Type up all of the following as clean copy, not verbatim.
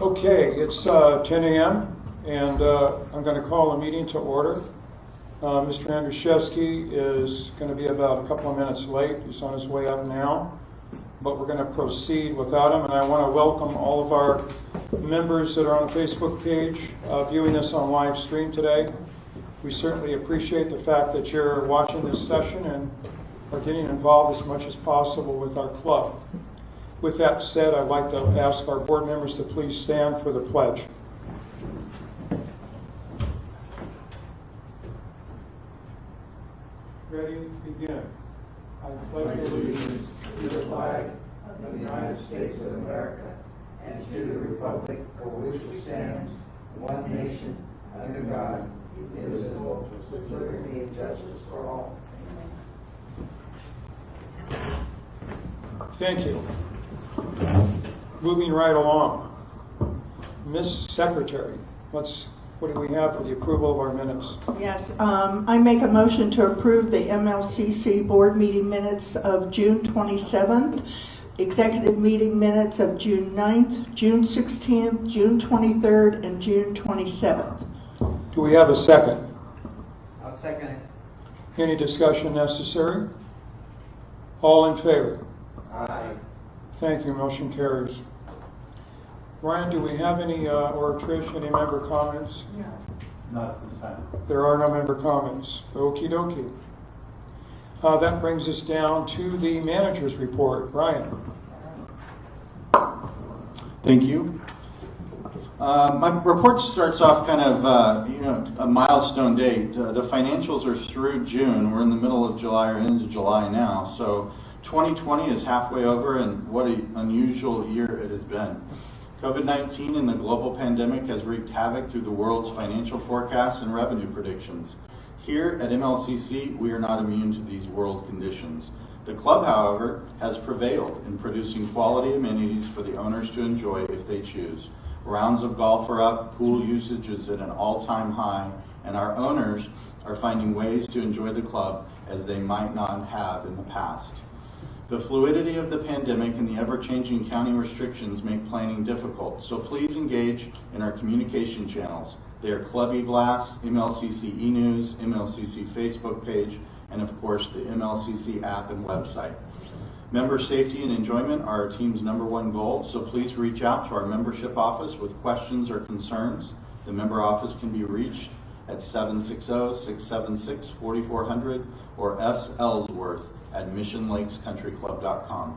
Okay, it's 10 a.m. and I'm going to call the meeting to order. Mr. Andrzejewski is going to be about a couple of minutes late. He's on his way up now, but we're going to proceed without him. And I want to welcome all of our members that are on the Facebook page viewing us on live stream today. We certainly appreciate the fact that you're watching this session and are getting involved as much as possible with our club. With that said, I'd like to ask our board members to please stand for the pledge. Ready? Begin. I pledge allegiance to the flag of the United States of America and to the republic for which it stands, one nation, under God, indivisible, with liberty and justice for all. Thank you. Moving right along. Ms. Secretary, what do we have for the approval of our minutes? Yes, I make a motion to approve the MLCC board meeting minutes of June 27th, executive meeting minutes of June 9th, June 16th, June 23rd, and June 27th. Do we have a second? I'll second it. Any discussion necessary? All in favor? Aye. Thank you. Motion carries. Ryan, do we have any, or Trish, any member comments? Yeah. Not at this time. There are no member comments. Okie dokie. That brings us down to the manager's report. Ryan. Thank you. My report starts off kind of, a milestone date. The financials are through June. We're in the middle of July or into July now. So 2020 is halfway over, and what an unusual year it has been. COVID-19 and the global pandemic has wreaked havoc through the world's financial forecasts and revenue predictions. Here at MLCC, we are not immune to these world conditions. The club, however, has prevailed in producing quality amenities for the owners to enjoy if they choose. Rounds of golf are up, pool usage is at an all-time high, and our owners are finding ways to enjoy the club as they might not have in the past. The fluidity of the pandemic and the ever-changing county restrictions make planning difficult, so please engage in our communication channels. They are Club eBlast, MLCC eNews, MLCC Facebook page, and of course the MLCC app and website. Member safety and enjoyment are our team's #1 goal, so please reach out to our membership office with questions or concerns. The member office can be reached at 760-676-4400 or S. Ellsworth at missionlakescountryclub.com.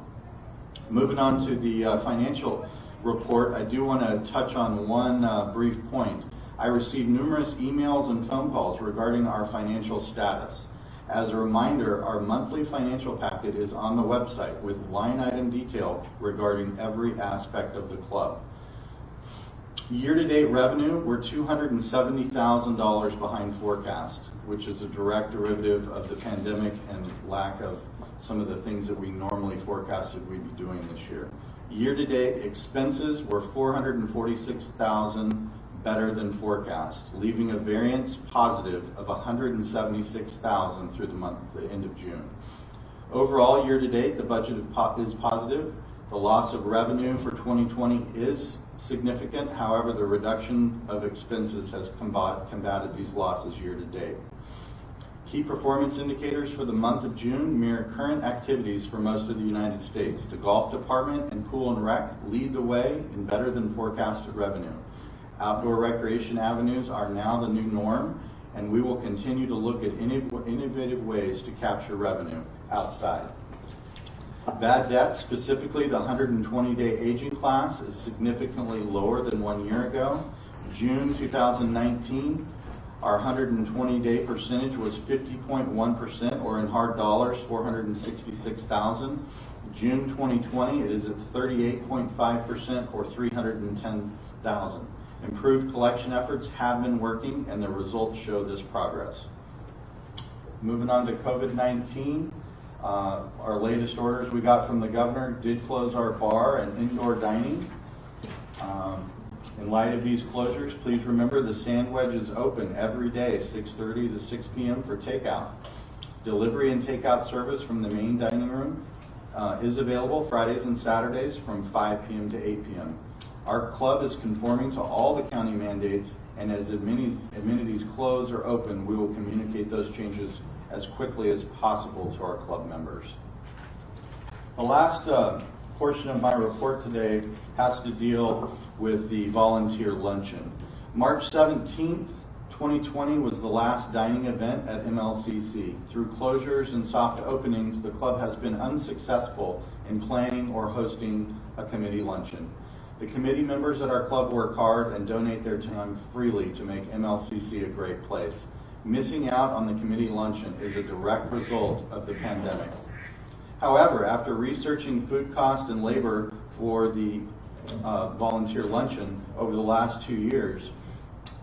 Moving on to the financial report, I do want to touch on one brief point. I received numerous emails and phone calls regarding our financial status. As a reminder, our monthly financial packet is on the website with line item detail regarding every aspect of the club. Year-to-date revenue, we're $270,000 behind forecast, which is a direct derivative of the pandemic and lack of some of the things that we normally forecasted we'd be doing this year. Year-to-date expenses were $446,000 better than forecast, leaving a variance positive of $176,000 through the end of June. Overall, year-to-date, the budget is positive. The loss of revenue for 2020 is significant. However, the reduction of expenses has combated these losses year-to-date. Key performance indicators for the month of June mirror current activities for most of the United States. The golf department and pool and rec lead the way in better than forecasted revenue. Outdoor recreation avenues are now the new norm, and we will continue to look at innovative ways to capture revenue outside. Bad debt, specifically the 120-day aging class, is significantly lower than 1 year ago. June 2019, our 120-day percentage was 50.1%, or in hard dollars, $466,000. June 2020, it is at 38.5%, or $310,000. Improved collection efforts have been working, and the results show this progress. Moving on to COVID-19, our latest orders we got from the governor did close our bar and indoor dining. In light of these closures, please remember the Sand Wedge is open every day, 6:30 to 6 p.m. for takeout. Delivery and takeout service from the main dining room is available Fridays and Saturdays from 5 p.m. to 8 p.m. Our club is conforming to all the county mandates, and as amenities close or open, we will communicate those changes as quickly as possible to our club members. The last portion of my report today has to deal with the volunteer luncheon. March 17th, 2020 was the last dining event at MLCC. Through closures and soft openings, the club has been unsuccessful in planning or hosting a committee luncheon. The committee members at our club work hard and donate their time freely to make MLCC a great place. Missing out on the committee luncheon is a direct result of the pandemic. However, after researching food cost and labor for the volunteer luncheon over the last 2 years,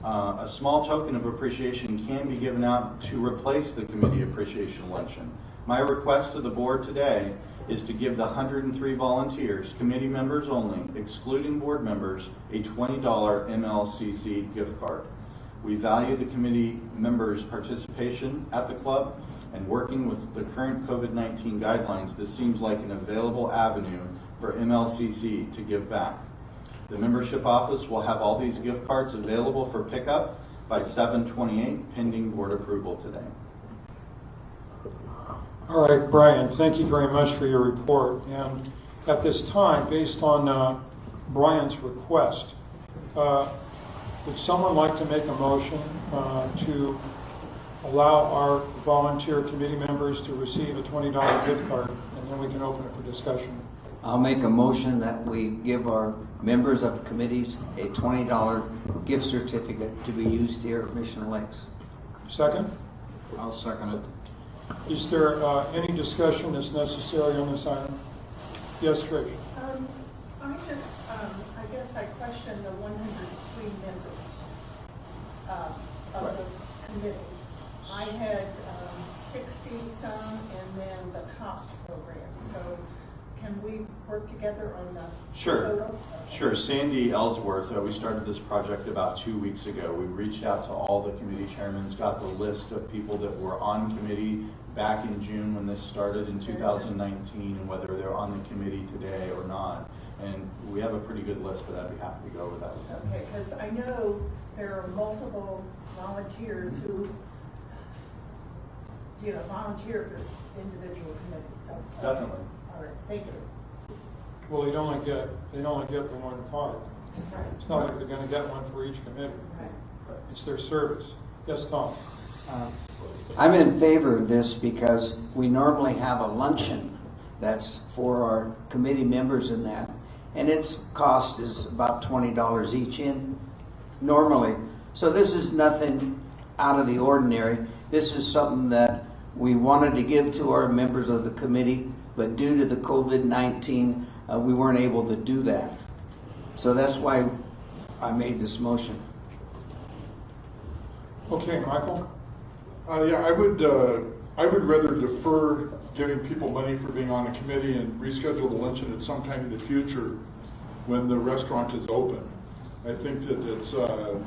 a small token of appreciation can be given out to replace the committee appreciation luncheon. My request to the board today is to give the 103 volunteers, committee members only, excluding board members, a $20 MLCC gift card. We value the committee members' participation at the club, and working with the current COVID-19 guidelines, this seems like an available avenue for MLCC to give back. The membership office will have all these gift cards available for pickup by 7/28, pending board approval today. All right, Brian, thank you very much for your report. And at this time, based on Brian's request, would someone like to make a motion to allow our volunteer committee members to receive a $20 gift card, and then we can open it for discussion? I'll make a motion that we give our members of committees a $20 gift certificate to be used here at Mission Lakes. Second? I'll second it. Is there any discussion that's necessary on this item? Yes, Trish? I guess I question the 103 members of the committee. I had 60 some, and then the COPS program. So can we work together on the total? Sure. Sandy Ellsworth, we started this project about 2 weeks ago. We reached out to all the committee chairmen, got the list of people that were on committee back in June when this started in 2019, and whether they're on the committee today or not. And we have a pretty good list, but I'd be happy to go over that with you. Okay, because I know there are multiple volunteers who, volunteer for individual committees. So, Definitely. All right, thank you. Well, they'd only get the one card. Right. It's not like they're going to get one for each committee. Right. It's their service. Yes, Tom? I'm in favor of this because we normally have a luncheon that's for our committee members in that, and its cost is about $20 each in normally. So this is nothing out of the ordinary. This is something that we wanted to give to our members of the committee, but due to the COVID-19, we weren't able to do that. So that's why I made this motion. Okay, Michael? Yeah, I would rather defer giving people money for being on a committee and reschedule the luncheon at some time in the future when the restaurant is open. I think that it's a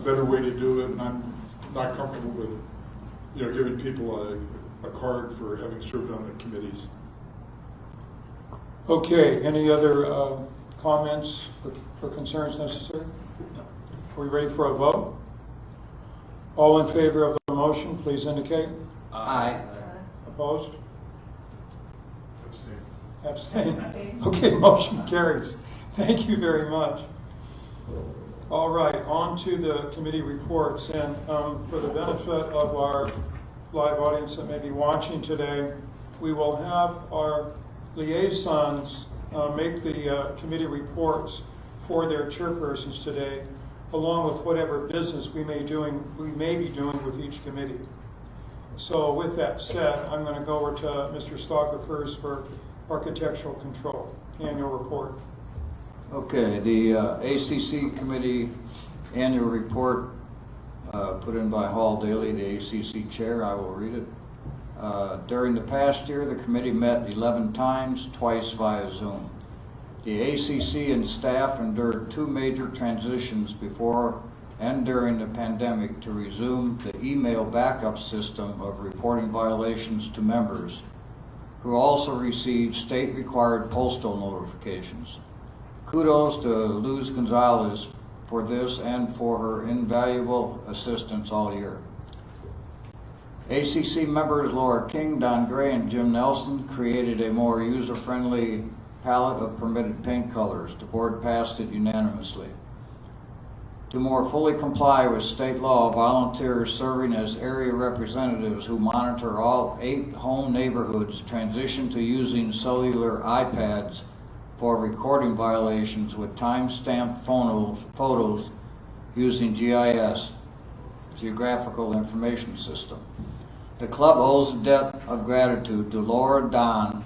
better way to do it, and I'm not comfortable with giving people a card for having served on the committees. Okay, any other comments or concerns necessary? Are we ready for a vote? All in favor of the motion, please indicate. Aye. Opposed? Abstain. Abstain? Okay, motion carries. Thank you very much. All right, on to the committee reports. And for the benefit of our live audience that may be watching today, we will have our liaisons make the committee reports for their chairpersons today, along with whatever business we may be doing with each committee. So with that said, I'm going to go over to Mr. Stalker first for Architectural Control annual report. Okay, the ACC committee annual report put in by Hall Daly, the ACC chair. I will read it. During the past year, the committee met 11 times, twice via Zoom. The ACC and staff endured 2 major transitions before and during the pandemic to resume the email backup system of reporting violations to members, who also received state-required postal notifications. Kudos to Luz Gonzalez for this and for her invaluable assistance all year. ACC members Laura King, Don Gray, and Jim Nelson created a more user-friendly palette of permitted paint colors. The board passed it unanimously. To more fully comply with state law, volunteers serving as area representatives who monitor all 8 home neighborhoods transition to using cellular iPads for recording violations with time-stamped photos using GIS, Geographical Information System. The club owes a debt of gratitude to Laura, Don,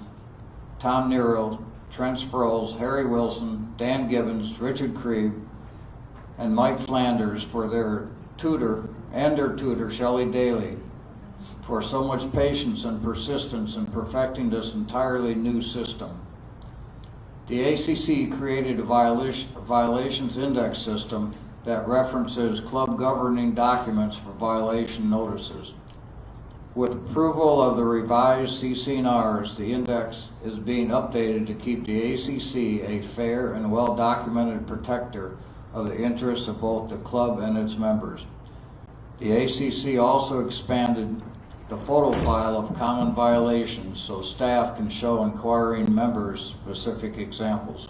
Tom Nero, Trent Sproles, Harry Wilson, Dan Gibbons, Richard Krieg, and Mike Flanders for their tutor, Shelley Daly, for so much patience and persistence in perfecting this entirely new system. The ACC created a violations index system that references club governing documents for violation notices. With approval of the revised CC&Rs, the index is being updated to keep the ACC a fair and well-documented protector of the interests of both the club and its members. The ACC also expanded the photo file of common violations so staff can show inquiring members specific examples.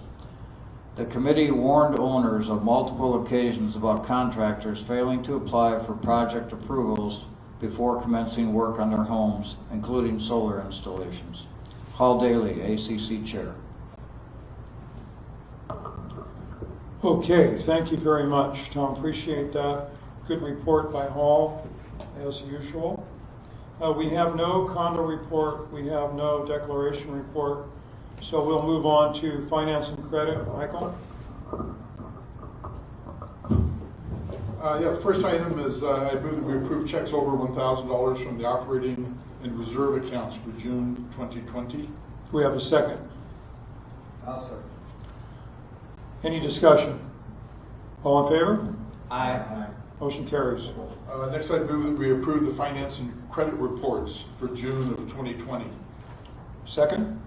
The committee warned owners of multiple occasions about contractors failing to apply for project approvals before commencing work on their homes, including solar installations. Hall Daly, ACC Chair. Okay, thank you very much, Tom. Appreciate that. Good report by Hall, as usual. We have no condo report. We have no declaration report. So we'll move on to finance and credit. Michael? The first item is I move that we approve checks over $1,000 from the operating and reserve accounts for June 2020. We have a second. I'll second. Any discussion? All in favor? Aye. Motion carries. Next, I move that we approve the finance and credit reports for June of 2020. Second?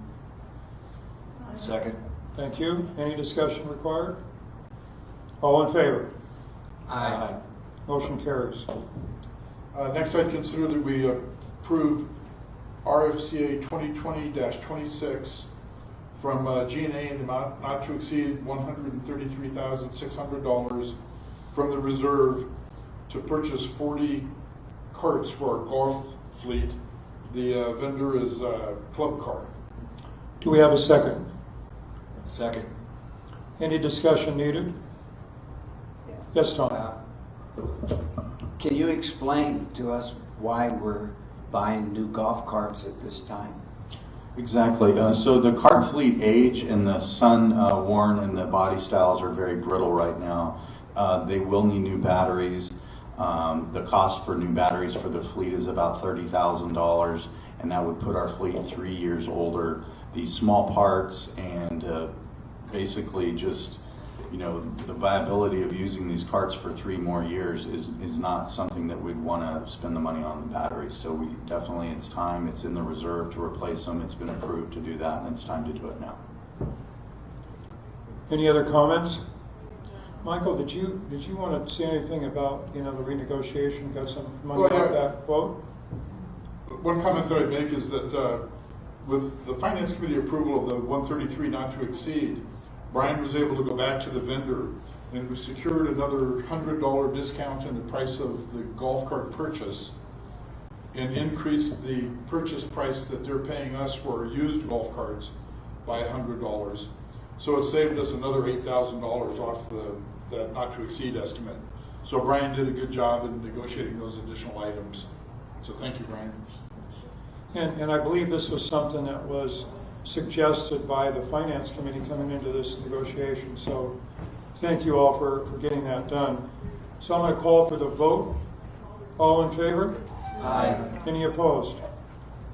Second. Thank you. Any discussion required? All in favor? Aye. Motion carries. Next, I'd consider that we approve RFCA 2020-26 from G&A in the amount not to exceed $133,600 from the reserve to purchase 40 carts for our golf fleet. The vendor is Club Car. Do we have a second? Second. Any discussion needed? Yes, Tom. Can you explain to us why we're buying new golf carts at this time? Exactly. So the cart fleet age and the sun worn and the body styles are very brittle right now. They will need new batteries. The cost for new batteries for the fleet is about $30,000, and that would put our fleet 3 years older. These small parts and basically just, the viability of using these carts for 3 more years is not something that we'd want to spend the money on the batteries. So we definitely, it's time. It's in the reserve to replace them. It's been approved to do that, and it's time to do it now. Any other comments? Michael, did you want to say anything about the renegotiation? Got some money out that quote? One comment that I'd make is that with the Finance Committee approval of the 133 not to exceed, Brian was able to go back to the vendor and we secured another $100 discount in the price of the golf cart purchase and increased the purchase price that they're paying us for used golf carts by $100. So it saved us another $8,000 off that not to exceed estimate. So Brian did a good job in negotiating those additional items. So thank you, Brian. And I believe this was something that was suggested by the Finance Committee coming into this negotiation. So thank you all for getting that done. So I'm going to call for the vote. All in favor? Aye. Any opposed?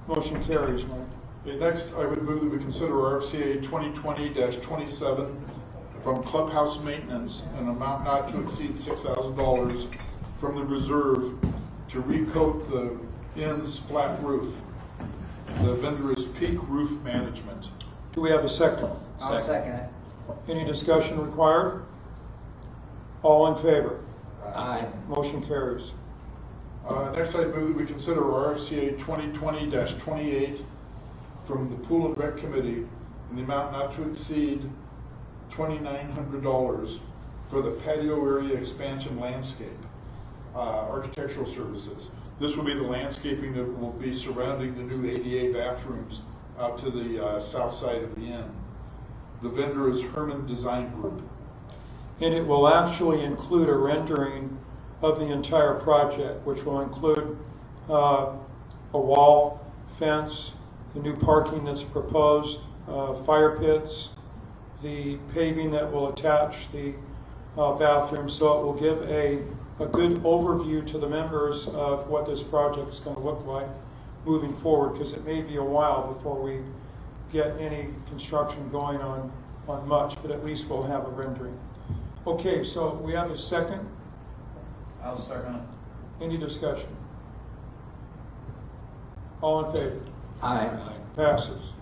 Motion carries, Mike. Okay, next, I would move that we consider RFCA 2020-27 from Clubhouse Maintenance, an amount not to exceed $6,000 from the reserve to recoat the inn's flat roof. The vendor is Peak Roof Management. Do we have a second? I'll second it. Any discussion required? All in favor? Aye. Motion carries. Next, I move that we consider RFCA 2020-28 from the Pool and Rec Committee in the amount not to exceed $2,900 for the patio area expansion landscape, architectural services. This will be the landscaping that will be surrounding the new ADA bathrooms out to the south side of the inn. The vendor is Herman Design Group. And it will actually include a rendering of the entire project, which will include a wall, fence, the new parking that's proposed, fire pits, the paving that will attach the bathroom. So it will give a good overview to the members of what this project is going to look like moving forward, because it may be a while before we get any construction going on much, but at least we'll have a rendering. Okay, so we have a second. I'll second it. Any discussion? All in favor? Aye. Passes.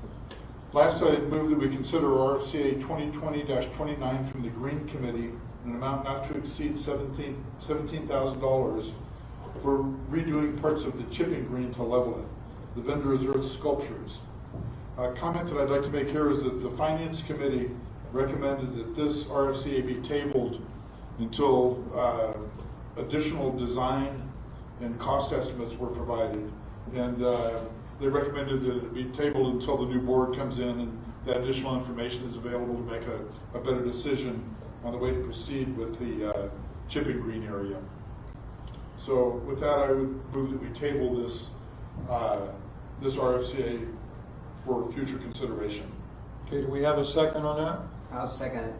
Last, I move that we consider RFCA 2020-29 from the Green Committee in an amount not to exceed $17,000 for redoing parts of the chipping green to level it. The vendor is Earth Sculptures. A comment that I'd like to make here is that the Finance Committee recommended that this RFCA be tabled until additional design and cost estimates were provided. And they recommended that it be tabled until the new board comes in and that additional information is available to make a better decision on the way to proceed with the chipping green area. So with that, I would move that we table this RFCA for future consideration. Okay, do we have a second on that? I'll second it.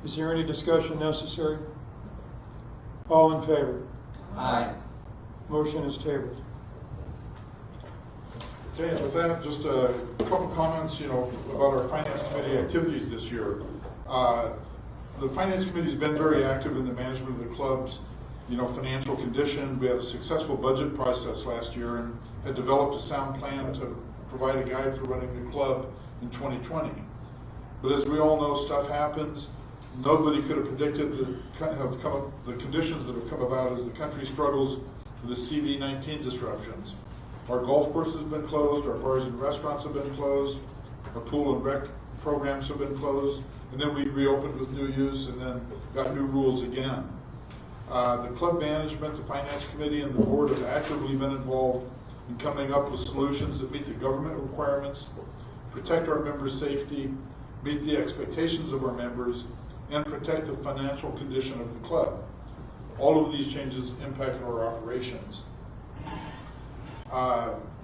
Is there any discussion necessary? All in favor? Aye. Motion is tabled. Okay, and with that, just a couple comments, about our Finance Committee activities this year. The Finance Committee's been very active in the management of the club's, financial condition. We had a successful budget process last year and had developed a sound plan to provide a guide for running the club in 2020. But as we all know, stuff happens. Nobody could have predicted the conditions that have come about as the country struggles with the CV-19 disruptions. Our golf course has been closed, our bars and restaurants have been closed, our pool and rec programs have been closed, and then we reopened with new use and then got new rules again. The club management, the Finance Committee, and the board have actively been involved in coming up with solutions that meet the government requirements, protect our members' safety, meet the expectations of our members, and protect the financial condition of the club. All of these changes impacted our operations.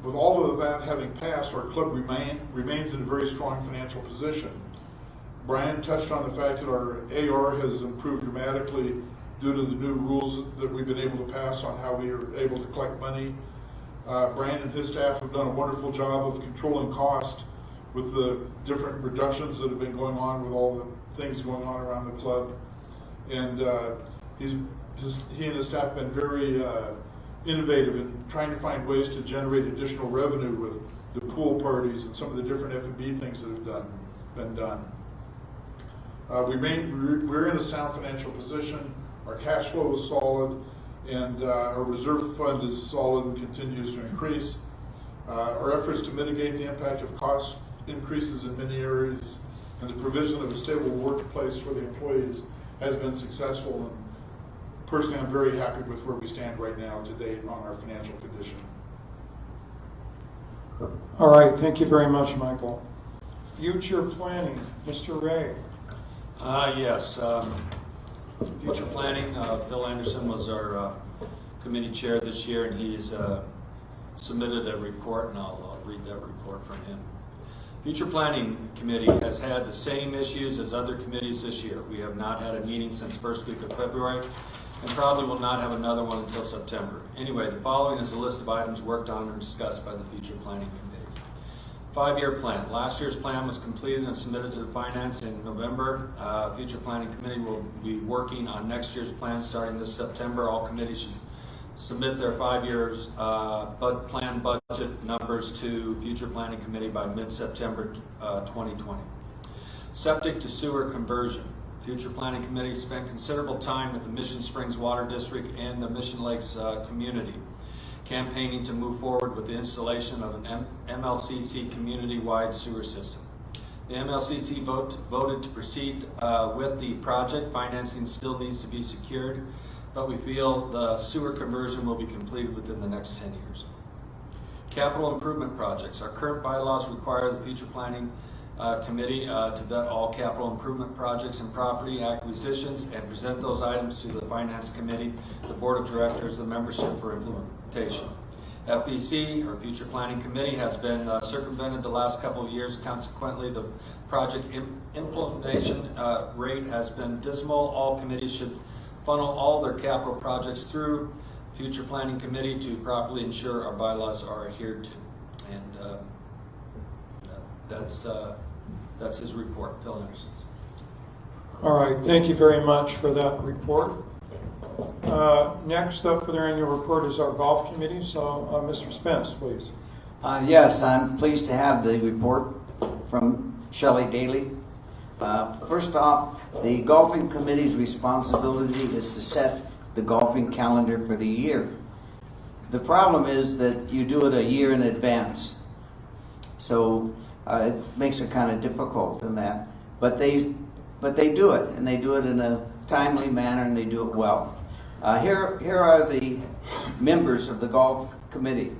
With all of that having passed, our club remains in a very strong financial position. Brian touched on the fact that our AR has improved dramatically due to the new rules that we've been able to pass on how we are able to collect money. Brian and his staff have done a wonderful job of controlling cost with the different reductions that have been going on with all the things going on around the club. And he and his staff have been very innovative in trying to find ways to generate additional revenue with the pool parties and some of the different F&B things that have been done. We're in a sound financial position. Our cash flow is solid, and our reserve fund is solid and continues to increase. Our efforts to mitigate the impact of cost increases in many areas and the provision of a stable workplace for the employees has been successful. And personally, I'm very happy with where we stand right now to date on our financial condition. All right, thank you very much, Michael. Future planning, Mr. Ray. Yes. Future planning, Phil Anderson was our committee chair this year, and he's submitted a report, and I'll read that report from him. Future Planning Committee has had the same issues as other committees this year. We have not had a meeting since first week of February, and probably will not have another one until September. Anyway, the following is a list of items worked on and discussed by the Future Planning Committee. 5-year plan. Last year's plan was completed and submitted to the Finance in November. Future Planning Committee will be working on next year's plan starting this September. All committees should submit their 5 years plan budget numbers to Future Planning Committee by mid-September 2020. Septic to sewer conversion. Future Planning Committee spent considerable time with the Mission Springs Water District and the Mission Lakes community, campaigning to move forward with the installation of an MLCC community-wide sewer system. The MLCC voted to proceed with the project. Financing still needs to be secured, but we feel the sewer conversion will be completed within the next 10 years. Capital improvement projects. Our current bylaws require the Future Planning Committee to vet all capital improvement projects and property acquisitions and present those items to the Finance Committee, the Board of Directors, the membership for implementation. FPC, or Future Planning Committee, has been circumvented the last couple of years. Consequently, the project implementation rate has been dismal. All committees should funnel all their capital projects through Future Planning Committee to properly ensure our bylaws are adhered to. And that's his report, Phil Anderson's. All right, thank you very much for that report. Next up for their annual report is our golf committee. So, Mr. Spence, please. Yes, I'm pleased to have the report from Shelley Daly. First off, the golfing committee's responsibility is to set the golfing calendar for the year. The problem is that you do it a year in advance, so it makes it kind of difficult in that. But they do it, and they do it in a timely manner, and they do it well. Here are the members of the golf committee.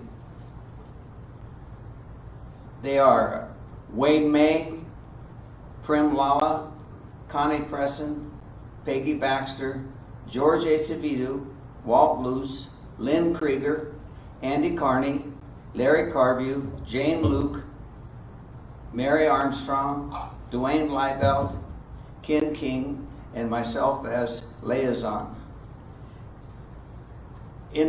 They are Wade May, Prim Lala, Connie Presson, Peggy Baxter, George Acevedo, Walt Luce, Lynn Krieger, Andy Carney, Larry Carview, Jane Luke, Mary Armstrong, Dwayne Liebelt, Ken King, and myself as liaison. In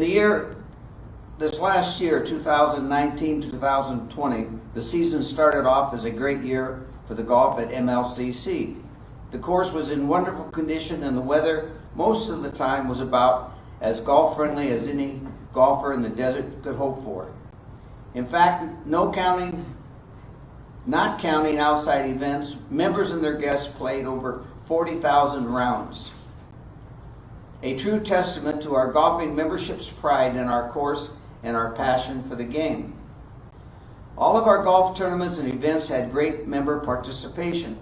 this last year, 2019-2020, the season started off as a great year for the golf at MLCC. The course was in wonderful condition, and the weather most of the time was about as golf-friendly as any golfer in the desert could hope for. In fact, not counting outside events, members and their guests played over 40,000 rounds. A true testament to our golfing membership's pride in our course and our passion for the game. All of our golf tournaments and events had great member participation.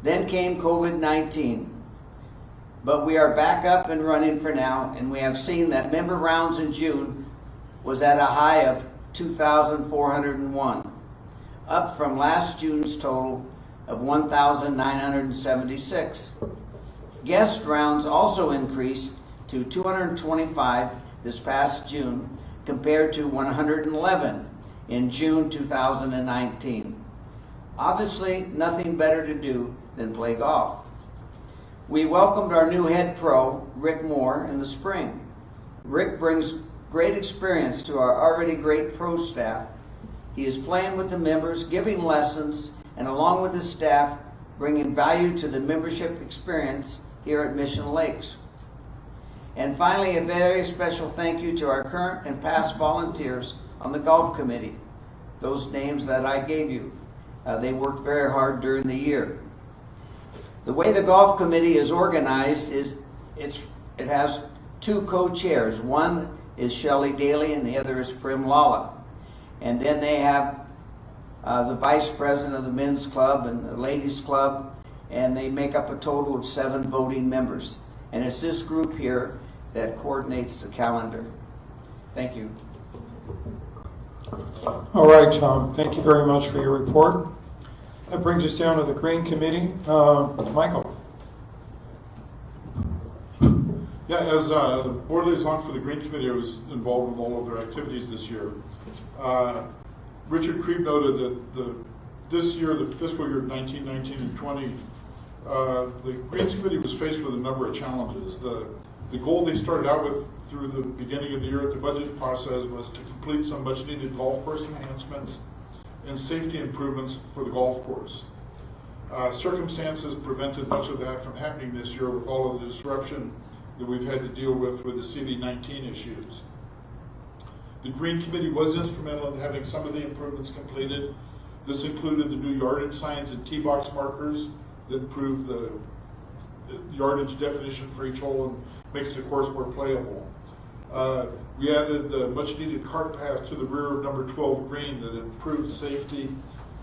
Then came COVID-19. But we are back up and running for now, and we have seen that member rounds in June was at a high of 2,401, up from last June's total of 1,976. Guest rounds also increased to 225 this past June, compared to 111 in June 2019. Obviously, nothing better to do than play golf. We welcomed our new head pro, Rick Moore, in the spring. Rick brings great experience to our already great pro staff. He is playing with the members, giving lessons, and along with his staff, bringing value to the membership experience here at Mission Lakes. And finally, a very special thank you to our current and past volunteers on the golf committee, those names that I gave you. They worked very hard during the year. The way the golf committee is organized is it has two co-chairs. One is Shelley Daly and the other is Prim Lala. And then they have the vice president of the men's club and the ladies club, and they make up a total of 7 voting members. And it's this group here that coordinates the calendar. Thank you. All right, Tom. Thank you very much for your report. That brings us down to the Green Committee. Michael. Yeah, as board liaison for the Green Committee, I was involved with all of their activities this year. Richard Krieb noted that this year, the fiscal year 19, 19, and 20, the Greens Committee was faced with a number of challenges. The goal they started out with through the beginning of the year at the budget process was to complete some much needed golf course enhancements and safety improvements for the golf course. Circumstances prevented much of that from happening this year with all of the disruption that we've had to deal with the CV-19 issues. The Green Committee was instrumental in having some of the improvements completed. This included the new yardage signs and T-box markers that improve the yardage definition for each hole and makes the course more playable. We added the much needed cart path to the rear of number 12 green that improved safety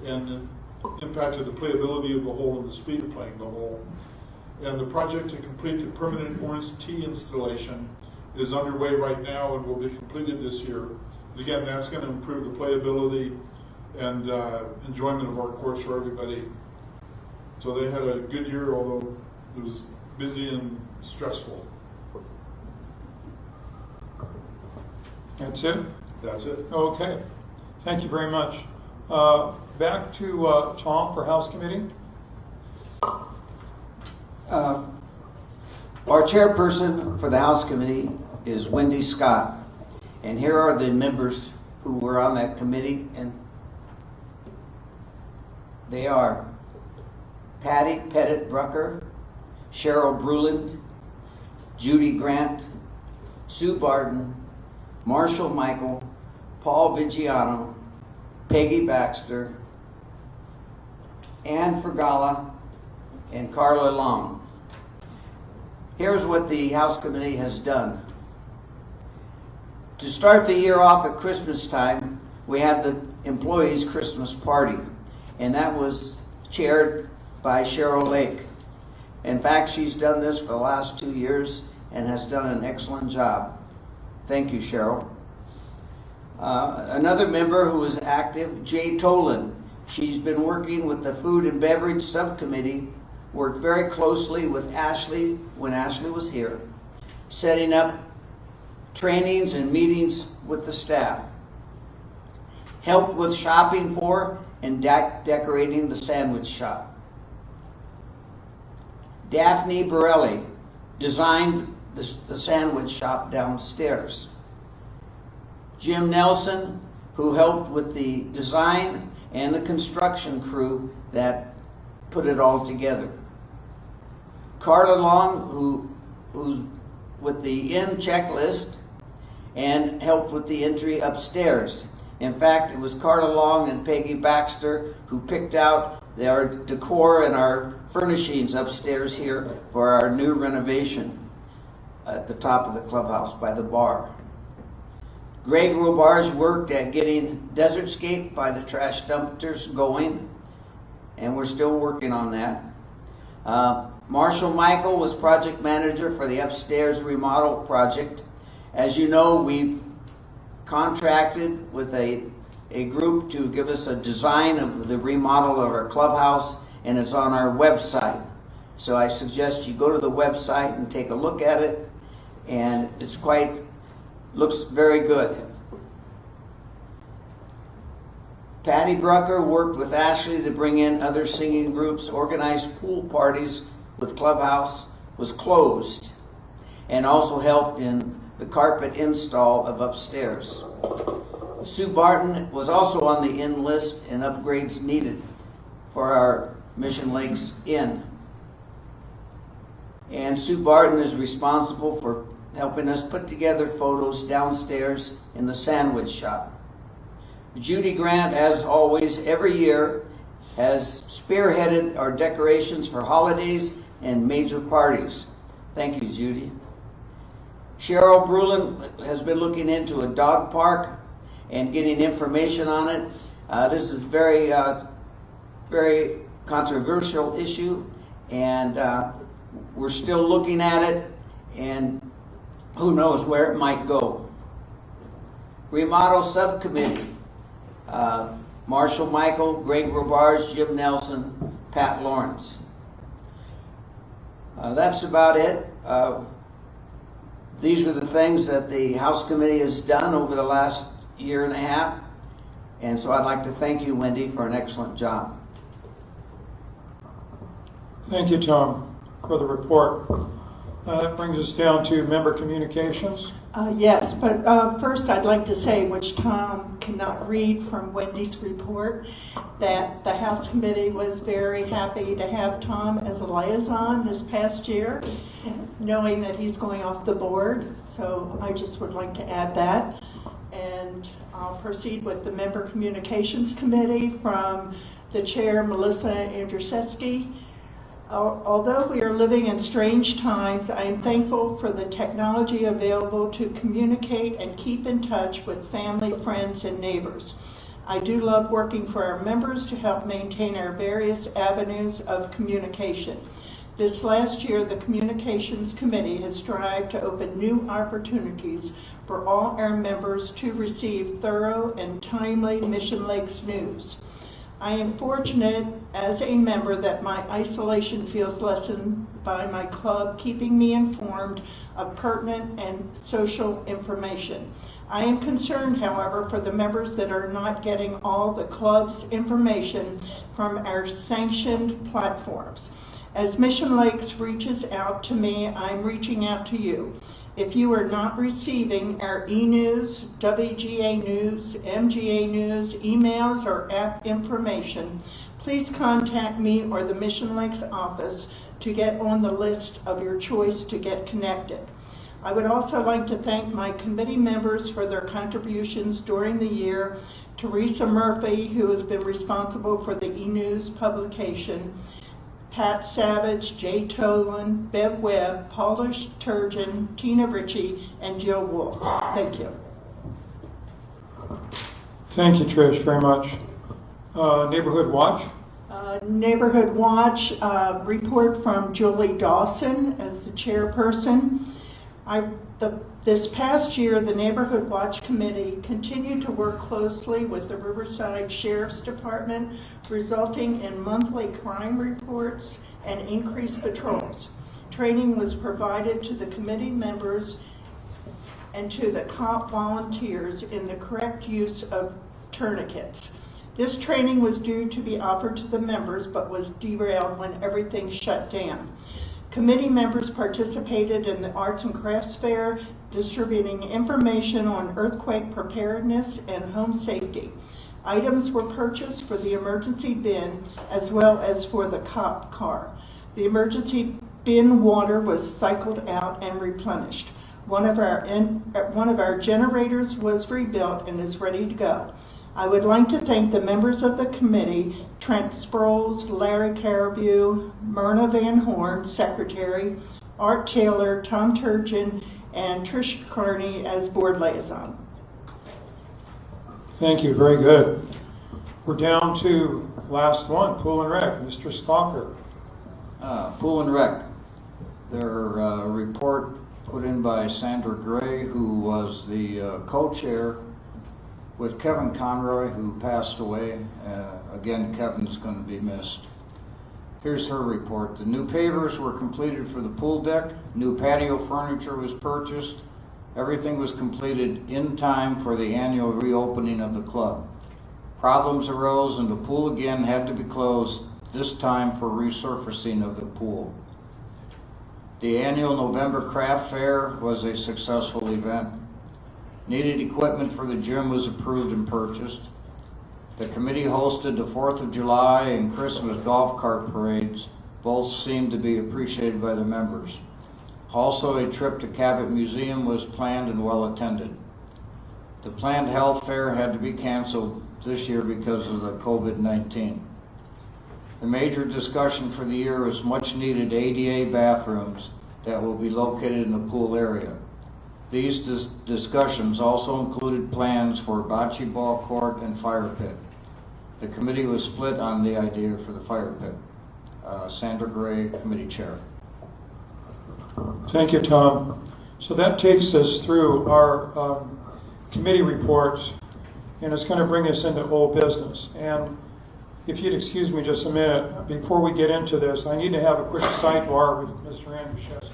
and impacted the playability of the hole and the speed of playing the hole. And the project to complete the permanent orange tee installation is underway right now and will be completed this year. And again, that's going to improve the playability and enjoyment of our course for everybody. So they had a good year, although it was busy and stressful. That's it? That's it. Okay. Thank you very much. Back to Tom for House Committee. Our chairperson for the House Committee is Wendy Scott. And here are the members who were on that committee. And they are Patty Pettit-Brucker, Cheryl Bruland, Judy Grant, Sue Barton, Marshall Michael, Paul Vigiano, Peggy Baxter, Ann Fergala, and Carla Long. Here's what the House Committee has done. To start the year off at Christmas time, we had the employees' Christmas party, and that was chaired by Cheryl Lake. In fact, she's done this for the last 2 years and has done an excellent job. Thank you, Cheryl. Another member who is active, Jay Tolan. She's been working with the Food and Beverage Subcommittee, worked very closely with Ashley when Ashley was here, setting up trainings and meetings with the staff. Helped with shopping for and decorating the sandwich shop. Daphne Borelli designed the sandwich shop downstairs. Jim Nelson, who helped with the design and the construction crew that put it all together. Carla Long, who's with the inn checklist and helped with the entry upstairs. In fact, it was Carla Long and Peggy Baxter who picked out our decor and our furnishings upstairs here for our new renovation at the top of the clubhouse by the bar. Greg Robarge worked at getting Desertscape by the trash dumpsters going, and we're still working on that. Marshall Michael was project manager for the upstairs remodel project. As you know, we've contracted with a group to give us a design of the remodel of our clubhouse, and it's on our website. So I suggest you go to the website and take a look at it, and looks very good. Patty Brucker worked with Ashley to bring in other singing groups, organized pool parties with Clubhouse, was closed, and also helped in the carpet install of upstairs. Sue Barton was also on the inn list and upgrades needed for our Mission Lakes Inn. And Sue Barton is responsible for helping us put together photos downstairs in the sandwich shop. Judy Grant, as always, every year has spearheaded our decorations for holidays and major parties. Thank you, Judy. Cheryl Bruland has been looking into a dog park and getting information on it. This is very controversial issue, and we're still looking at it, and who knows where it might go. Remodel Subcommittee, Marshall Michael, Greg Robarge, Jim Nelson, Pat Lawrence. That's about it. These are the things that the House Committee has done over the last year and a half, and so I'd like to thank you, Wendy, for an excellent job. Thank you, Tom, for the report. That brings us down to member communications. Yes, but first I'd like to say, which Tom cannot read from Wendy's report, that the House Committee was very happy to have Tom as a liaison this past year, knowing that he's going off the board. So I just would like to add that. And I'll proceed with the Member Communications Committee from the Chair, Melissa Andrzejewski. Although we are living in strange times, I am thankful for the technology available to communicate and keep in touch with family, friends, and neighbors. I do love working for our members to help maintain our various avenues of communication. This last year, the Communications Committee has strived to open new opportunities for all our members to receive thorough and timely Mission Lakes news. I am fortunate as a member that my isolation feels lessened by my club keeping me informed of pertinent and social information. I am concerned, however, for the members that are not getting all the club's information from our sanctioned platforms. As Mission Lakes reaches out to me, I'm reaching out to you. If you are not receiving our e-news, WGA News, MGA News, emails, or app information, please contact me or the Mission Lakes office to get on the list of your choice to get connected. I would also like to thank my committee members for their contributions during the year. Teresa Murphy, who has been responsible for the e-news publication, Pat Savage, Jay Tolan, Bev Webb, Paula Turgeon, Tina Ritchie, and Jill Wolf. Thank you. Thank you, Trish, very much. Neighborhood Watch? Neighborhood Watch, report from Julie Dawson as the chairperson. This past year, the Neighborhood Watch Committee continued to work closely with the Riverside Sheriff's Department, resulting in monthly crime reports and increased patrols. Training was provided to the committee members and to the cop volunteers in the correct use of tourniquets. This training was due to be offered to the members, but was derailed when everything shut down. Committee members participated in the Arts and Crafts Fair, distributing information on earthquake preparedness and home safety. Items were purchased for the emergency bin as well as for the cop car. The emergency bin water was cycled out and replenished. One of our generators was rebuilt and is ready to go. I would like to thank the members of the committee, Trent Sproles, Larry Caribou, Myrna Van Horn, Secretary, Art Taylor, Tom Turgeon, and Trish Carney as board liaison. Thank you, very good. We're down to last one, Pool and Rec, Mr. Stalker. Pool and Rec. Their report put in by Sandra Gray, who was the co-chair with Kevin Conroy, who passed away. Again, Kevin's going to be missed. Here's her report. The new pavers were completed for the pool deck. New patio furniture was purchased. Everything was completed in time for the annual reopening of the club. Problems arose and the pool again had to be closed, this time for resurfacing of the pool. The annual November craft fair was a successful event. Needed equipment for the gym was approved and purchased. The committee hosted the 4th of July and Christmas golf cart parades. Both seemed to be appreciated by the members. Also, a trip to Cabot Museum was planned and well attended. The planned health fair had to be canceled this year because of the COVID-19. The major discussion for the year was much needed ADA bathrooms that will be located in the pool area. These discussions also included plans for bocce ball court and fire pit. The committee was split on the idea for the fire pit. Sandra Gray, committee chair. Thank you, Tom. So that takes us through our committee reports, and it's going to bring us into old business. And if you'd excuse me just a minute, before we get into this, I need to have a quick sidebar with Mr. Andrzejewski.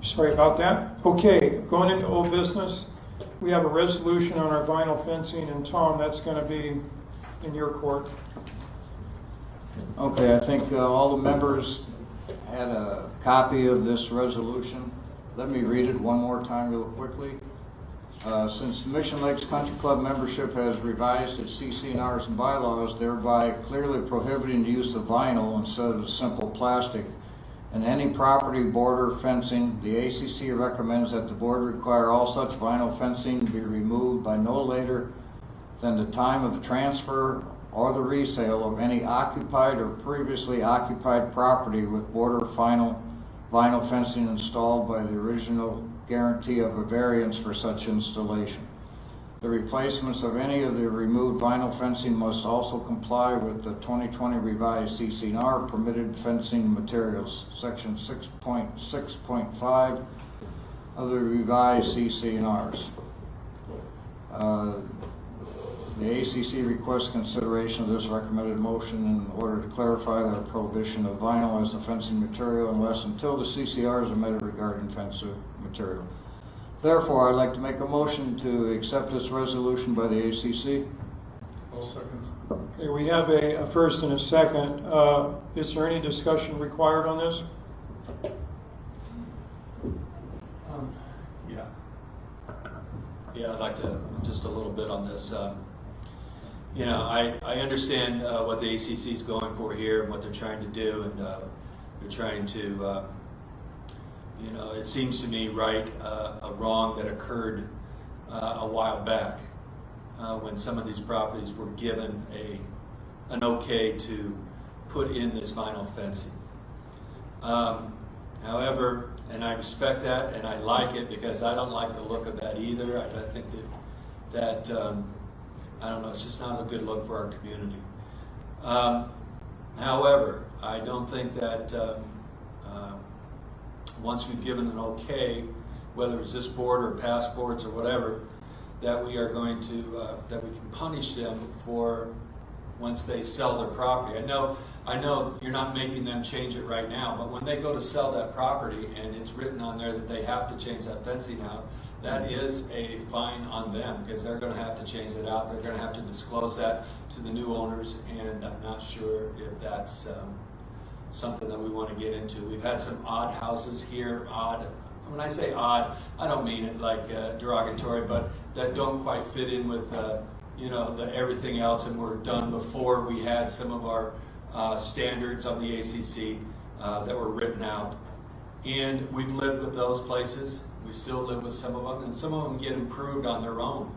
Sorry about that. Okay, going into old business, we have a resolution on our vinyl fencing, and Tom, that's going to be in your court. Okay, I think all the members had a copy of this resolution. Let me read it one more time real quickly. Since the Mission Lakes Country Club membership has revised its CC&Rs and bylaws, thereby clearly prohibiting the use of vinyl instead of simple plastic, and any property border fencing, the ACC recommends that the board require all such vinyl fencing be removed by no later than the time of the transfer or the resale of any occupied or previously occupied property with border vinyl fencing installed by the original guarantee of a variance for such installation. The replacements of any of the removed vinyl fencing must also comply with the 2020 revised CC&R permitted fencing materials, section 6.6.5 of the revised CC&Rs. The ACC requests consideration of this recommended motion in order to clarify the prohibition of vinyl as a fencing material until the CCRs are met regarding fencing material. Therefore, I'd like to make a motion to accept this resolution by the ACC. I'll second. Okay, we have a first and a second. Is there any discussion required on this? Yeah, I'd like to, just a little bit on this. You know, I understand what the ACC is going for here and what they're trying to do, and they're trying to, you know, it seems to me right a wrong that occurred a while back when some of these properties were given an okay to put in this vinyl fencing. However, and I respect that, and I like it because I don't like the look of that either. I think that I don't know, it's just not a good look for our community. However, I don't think that once we've given an okay, whether it's this board or past boards or whatever, that we are going to, that we can punish them for once they sell their property. I know you're not making them change it right now, but when they go to sell that property and it's written on there that they have to change that fencing out, that is a fine on them because they're going to have to change it out. They're going to have to disclose that to the new owners, and I'm not sure if that's something that we want to get into. We've had some odd houses here, when I say odd, I don't mean it like derogatory, but that don't quite fit in with you know, the everything else, and were done before we had some of our standards on the ACC that were written out. And we've lived with those places. We still live with some of them, and some of them get improved on their own.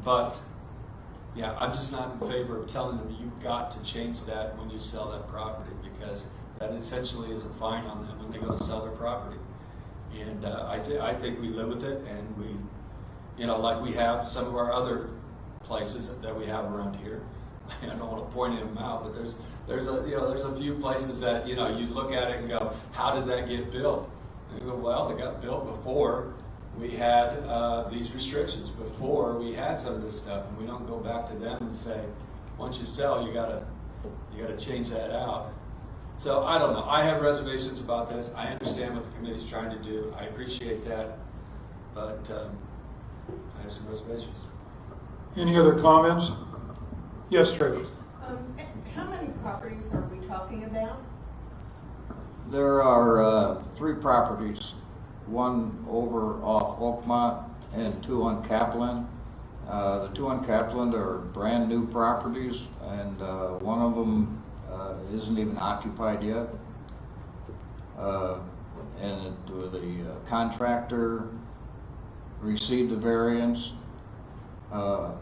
But yeah, I'm just not in favor of telling them you've got to change that when you sell that property, because that essentially is a fine on them when they go to sell their property. And I think we live with it, and we, you know, like we have some of our other places that we have around here. I don't want to point them out, but there's a few places that, you know, you look at it and go, how did that get built? And you go, well, it got built before we had these restrictions, before we had some of this stuff, and we don't go back to them and say, once you sell, you gotta change that out. So I don't know. I have reservations about this. I understand what the committee's trying to do. I appreciate that, but I have some reservations. Any other comments? Yes, Trish. How many properties are we talking about? There are 3 properties, one over off Oakmont and 2 on Kaplan. The 2 on Kaplan are brand new properties, and one of them isn't even occupied yet. And the contractor received the variance.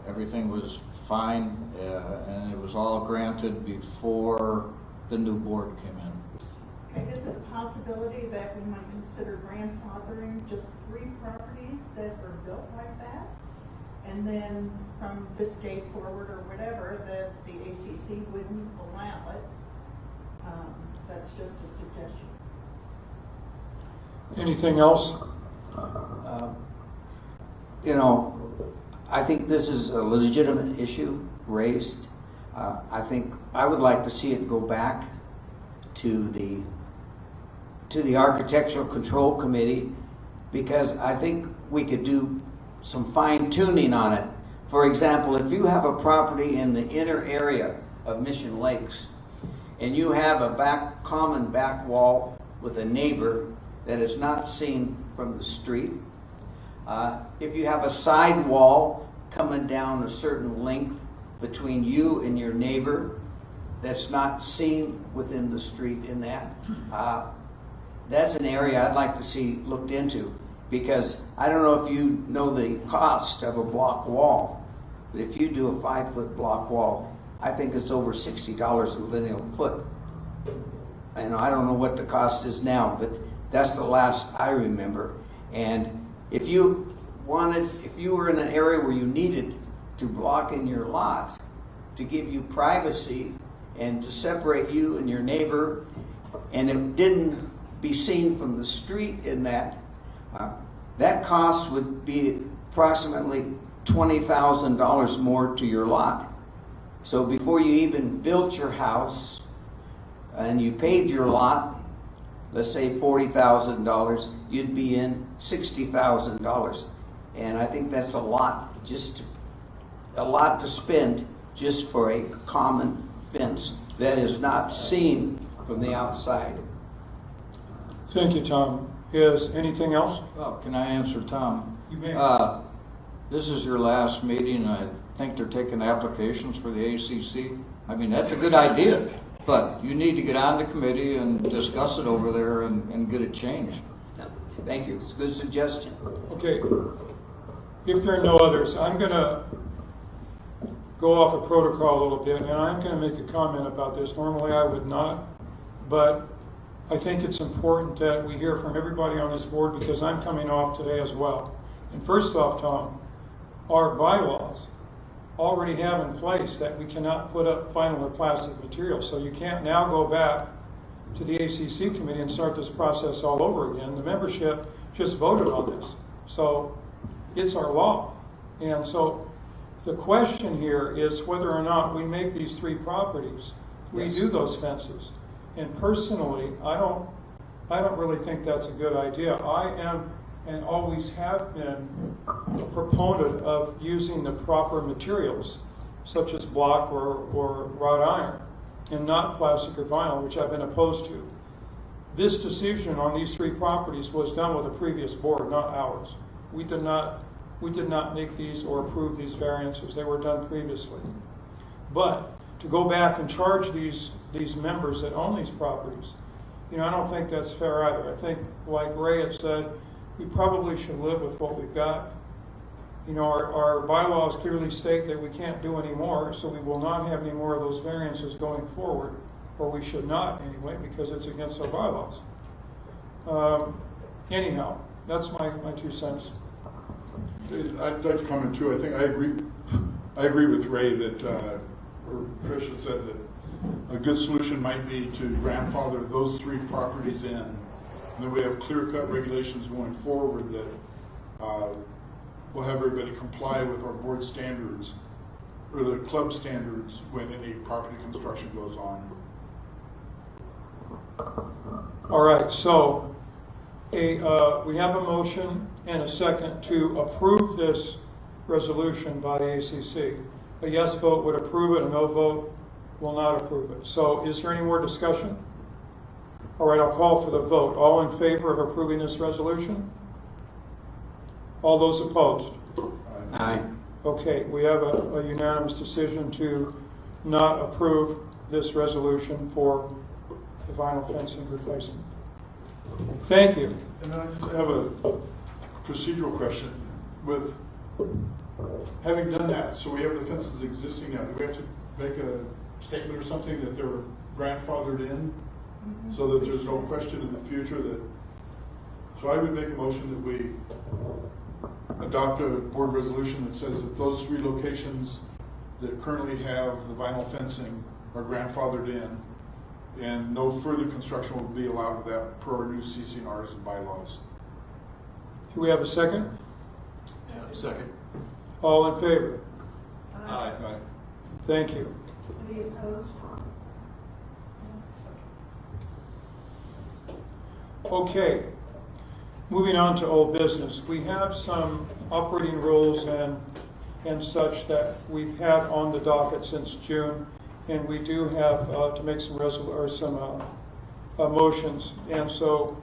Everything was fine, and it was all granted before the new board came in. Okay, is it a possibility that we might consider grandfathering just 3 properties that are built like that? And then from this day forward or whatever, that the ACC wouldn't allow it? That's just a suggestion. Anything else? You know, I think this is a legitimate issue raised. I think I would like to see it go back to the Architectural Control Committee, because I think we could do some fine tuning on it. For example, if you have a property in the inner area of Mission Lakes and you have a common back wall with a neighbor that is not seen from the street, if you have a side wall coming down a certain length between you and your neighbor that's not seen within the street in that, that's an area I'd like to see looked into, because I don't know if you know the cost of a block wall, but if you do a 5-foot block wall, I think it's over $60 a linear foot. And I don't know what the cost is now, but that's the last I remember. And if you were in an area where you needed to block in your lot to give you privacy and to separate you and your neighbor, and it didn't be seen from the street in that, that cost would be approximately $20,000 more to your lot. So before you even built your house and you paid your lot, let's say $40,000, you'd be in $60,000. And I think that's a lot to spend just for a common fence that is not seen from the outside. Thank you, Tom. Is anything else? Well, can I answer, Tom? You may. This is your last meeting. I think they're taking applications for the ACC. I mean, that's a good idea, but you need to get on the committee and discuss it over there and get it changed. Thank you. It's a good suggestion. Okay. If there are no others, I'm going to go off of protocol a little bit, and I'm going to make a comment about this. Normally I would not, but I think it's important that we hear from everybody on this board, because I'm coming off today as well. And first off, Tom, our bylaws already have in place that we cannot put up vinyl or plastic material. So you can't now go back to the ACC committee and start this process all over again. The membership just voted on this. So it's our law. And so the question here is whether or not we make these 3 properties, we do those fences. And personally, I don't really think that's a good idea. I am and always have been a proponent of using the proper materials, such as block or wrought iron, and not plastic or vinyl, which I've been opposed to. This decision on these 3 properties was done with a previous board, not ours. We did not make these or approve these variances. They were done previously. But to go back and charge these members that own these properties, I don't think that's fair either. I think, like Ray had said, we probably should live with what we've got. Our bylaws clearly state that we can't do any more, so we will not have any more of those variances going forward, or we should not anyway, because it's against our bylaws. Anyhow, that's my 2 cents. I'd like to comment too. I think I agree with Ray that, or Trish had said that a good solution might be to grandfather those 3 properties in, and then we have clear-cut regulations going forward that will have everybody comply with our board standards or the club standards when any property construction goes on. All right, so we have a motion and a second to approve this resolution by the ACC. A yes vote would approve it, a no vote will not approve it. So is there any more discussion? All right, I'll call for the vote. All in favor of approving this resolution? All those opposed? Aye. Okay, we have a unanimous decision to not approve this resolution for the vinyl fencing replacement. Thank you. And I just have a procedural question. With having done that, so we have the fences existing now, do we have to make a statement or something that they're grandfathered in, so that there's no question in the future that, so I would make a motion that we adopt a board resolution that says that those 3 locations that currently have the vinyl fencing are grandfathered in, and no further construction will be allowed with that per our new CC&Rs and bylaws. Do we have a second? Yeah, second. All in favor? Aye. Right. Thank you. Any opposed? Okay, moving on to old business. We have some operating rules and such that we've had on the docket since June, and we do have to make some motions. And so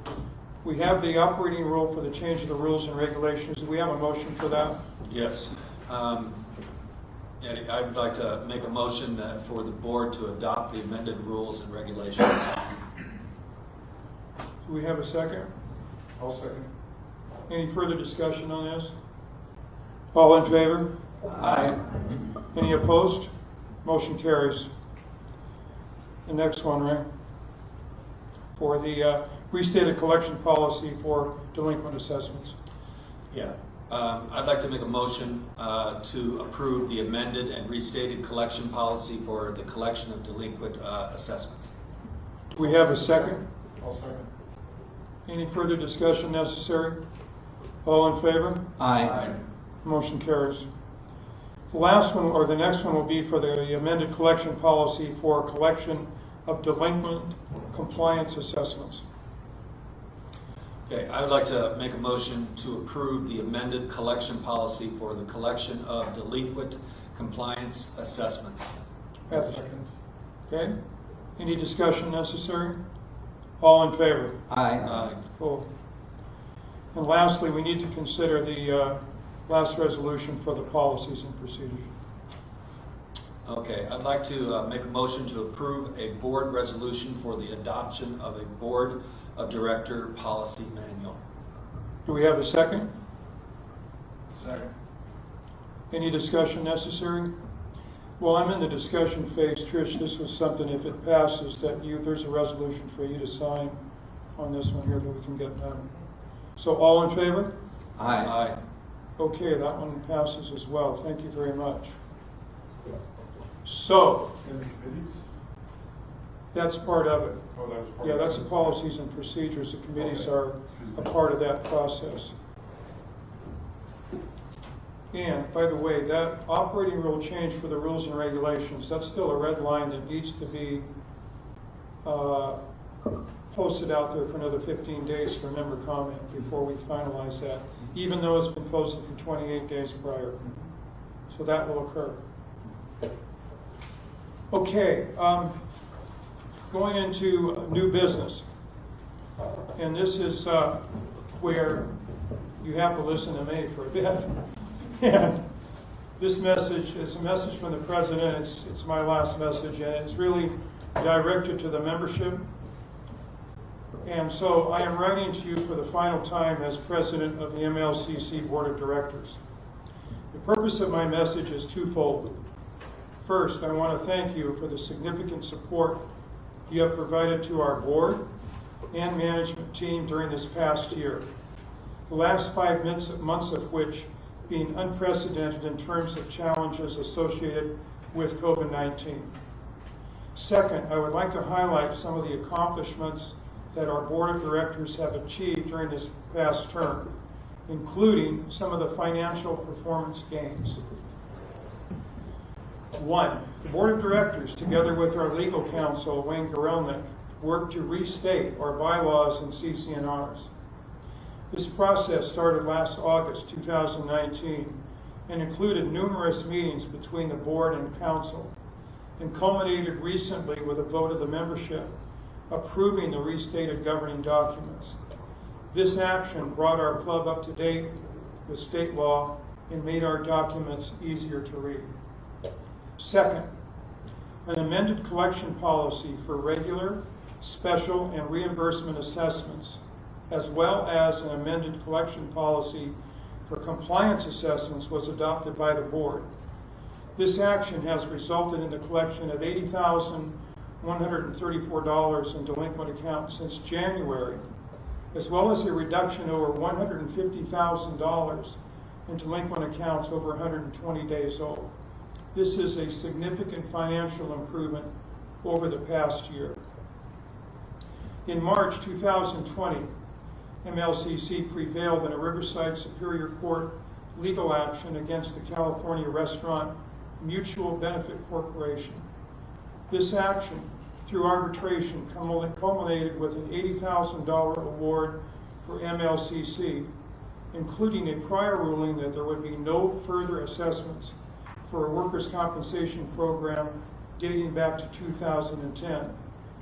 we have the operating rule for the change of the rules and regulations. Do we have a motion for that? Yes. And I would like to make a motion that for the board to adopt the amended rules and regulations. Do we have a second? I'll second. Any further discussion on this? All in favor? Aye. Any opposed? Motion carries. The next one, Ray, for the restated collection policy for delinquent assessments. Yeah. I'd like to make a motion to approve the amended and restated collection policy for the collection of delinquent assessments. Do we have a second? I'll second. Any further discussion necessary? All in favor? Aye. Motion carries. The last one, or the next one, will be for the amended collection policy for collection of delinquent compliance assessments. Okay, I would like to make a motion to approve the amended collection policy for the collection of delinquent compliance assessments. Have a second. Okay. Any discussion necessary? All in favor? Aye. Cool. And lastly, we need to consider the last resolution for the policies and procedures. Okay, I'd like to make a motion to approve a board resolution for the adoption of a board of director policy manual. Do we have a second? Second. Any discussion necessary? Well, I'm in the discussion phase. Trish, this was something, if it passes, that there's a resolution for you to sign on this one here that we can get done. So all in favor? Aye. Okay, that one passes as well. Thank you very much. So, And the committees? that's part of it. Oh, that was part Yeah, of that's it. the policies and procedures. The committees Okay. are a part of that process. And, by the way, that operating rule change for the rules and regulations, that's still a red line that needs to be posted out there for another 15 days for member comment before we finalize that, even though it's been posted for 28 days prior. So that will occur. Okay, going into new business. And this is where you have to listen to me for a bit. And this message is a message from the president. It's my last message, and it's really directed to the membership. And so I am writing to you for the final time as president of the MLCC Board of Directors. The purpose of my message is twofold. First, I want to thank you for the significant support you have provided to our board and management team during this past year. The last 5 months of which being unprecedented in terms of challenges associated with COVID-19. Second, I would like to highlight some of the accomplishments that our board of directors have achieved during this past term, including some of the financial performance gains. One, the board of directors, together with our legal counsel, Wayne Gorelnick, worked to restate our bylaws and CC&Rs. This process started last August 2019 and included numerous meetings between the board and council, and culminated recently with a vote of the membership approving the restated governing documents. This action brought our club up to date with state law and made our documents easier to read. Second, an amended collection policy for regular, special, and reimbursement assessments, as well as an amended collection policy for compliance assessments, was adopted by the board. This action has resulted in the collection of $80,134 in delinquent accounts since January, as well as a reduction over $150,000 in delinquent accounts over 120 days old. This is a significant financial improvement over the past year. In March 2020, MLCC prevailed in a Riverside Superior Court legal action against the California Restaurant Mutual Benefit Corporation. This action, through arbitration, culminated with an $80,000 award for MLCC, including a prior ruling that there would be no further assessments for a workers' compensation program dating back to 2010.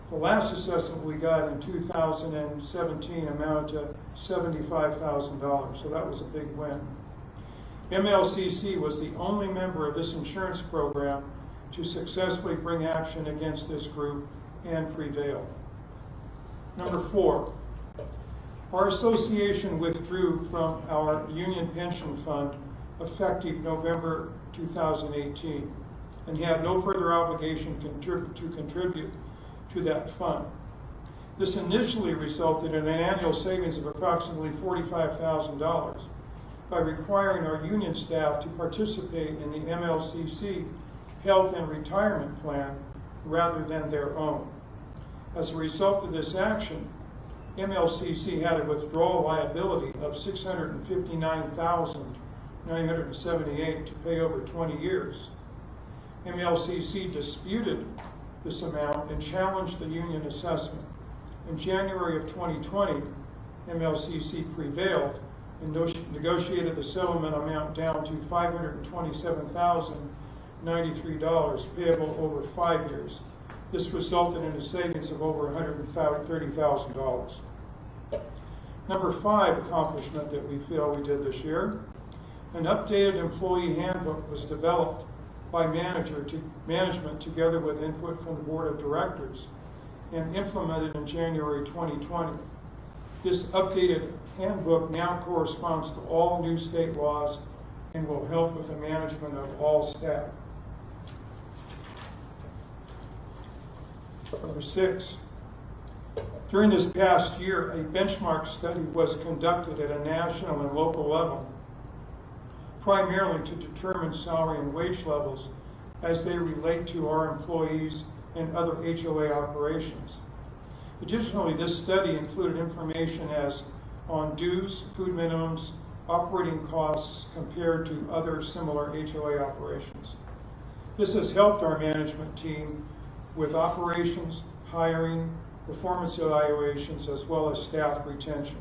The last assessment we got in 2017 amounted to $75,000, so that was a big win. MLCC was the only member of this insurance program to successfully bring action against this group and prevail. Number 4, our association withdrew from our union pension fund effective November 2018 and had no further obligation to contribute to that fund. This initially resulted in an annual savings of approximately $45,000 by requiring our union staff to participate in the MLCC health and retirement plan rather than their own. As a result of this action, MLCC had a withdrawal liability of $659,978 to pay over 20 years. MLCC disputed this amount and challenged the union assessment. In January of 2020, MLCC prevailed and negotiated the settlement amount down to $527,093 payable over 5 years. This resulted in a savings of over $130,000. Number 5 accomplishment that we feel we did this year, an updated employee handbook was developed by management together with input from the board of directors and implemented in January 2020. This updated handbook now corresponds to all new state laws and will help with the management of all staff. Number 6, during this past year, a benchmark study was conducted at a national and local level, primarily to determine salary and wage levels as they relate to our employees and other HOA operations. Additionally, this study included information as on dues, food minimums, operating costs compared to other similar HOA operations. This has helped our management team with operations, hiring, performance evaluations, as well as staff retention.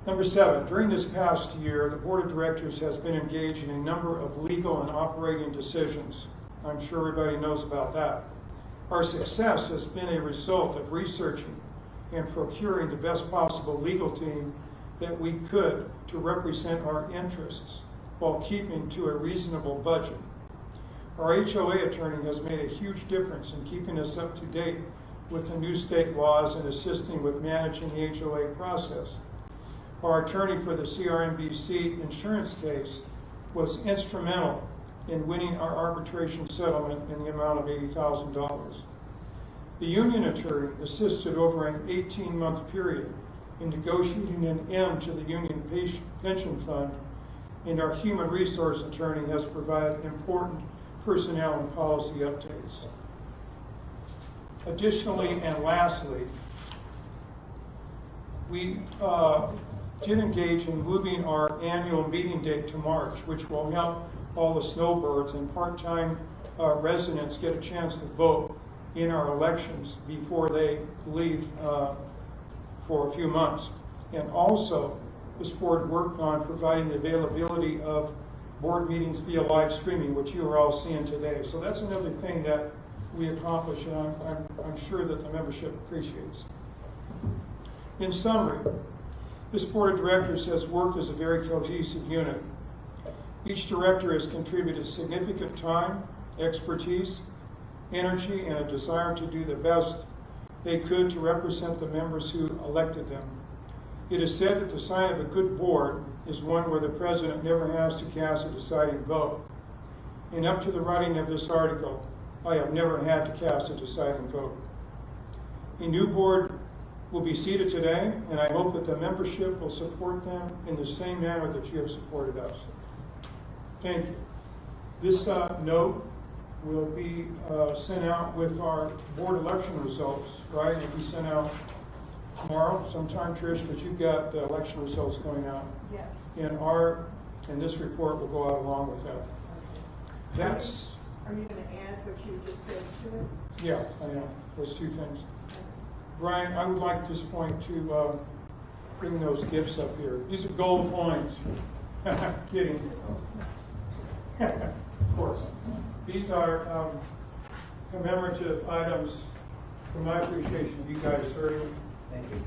Number 7, during this past year, the Board of Directors has been engaged in a number of legal and operating decisions. I'm sure everybody knows about that. Our success has been a result of researching and procuring the best possible legal team that we could to represent our interests while keeping to a reasonable budget. Our HOA attorney has made a huge difference in keeping us up to date with the new state laws and assisting with managing the HOA process. Our attorney for the CRMBC insurance case was instrumental in winning our arbitration settlement in the amount of $80,000. The union attorney assisted over an 18-month period in negotiating an end to the union pension fund, and our human resource attorney has provided important personnel and policy updates. Additionally and lastly, we did engage in moving our annual meeting date to March, which will help all the snowbirds and part-time residents get a chance to vote in our elections before they leave for a few months. And also, this board worked on providing the availability of board meetings via live streaming, which you are all seeing today. So that's another thing that we accomplished, and I'm sure that the membership appreciates. In summary, this board of directors has worked as a very cohesive unit. Each director has contributed significant time, expertise, energy, and a desire to do the best they could to represent the members who elected them. It is said that the sign of a good board is one where the president never has to cast a deciding vote. And up to the writing of this article, I have never had to cast a deciding vote. A new board will be seated today, and I hope that the membership will support them in the same manner that you have supported us. Thank you. This note will be sent out with our board election results, right? It'll be sent out tomorrow sometime, Trish, but you've got the election results going out. Yes. And this report will go out along with that. That's, Are you going to add what you just said to it? yeah, I know, those two things. Brian, I would like at this point to bring those gifts up here. These are gold coins. Kidding. course. These are commemorative items for my appreciation of you guys serving. Thank you.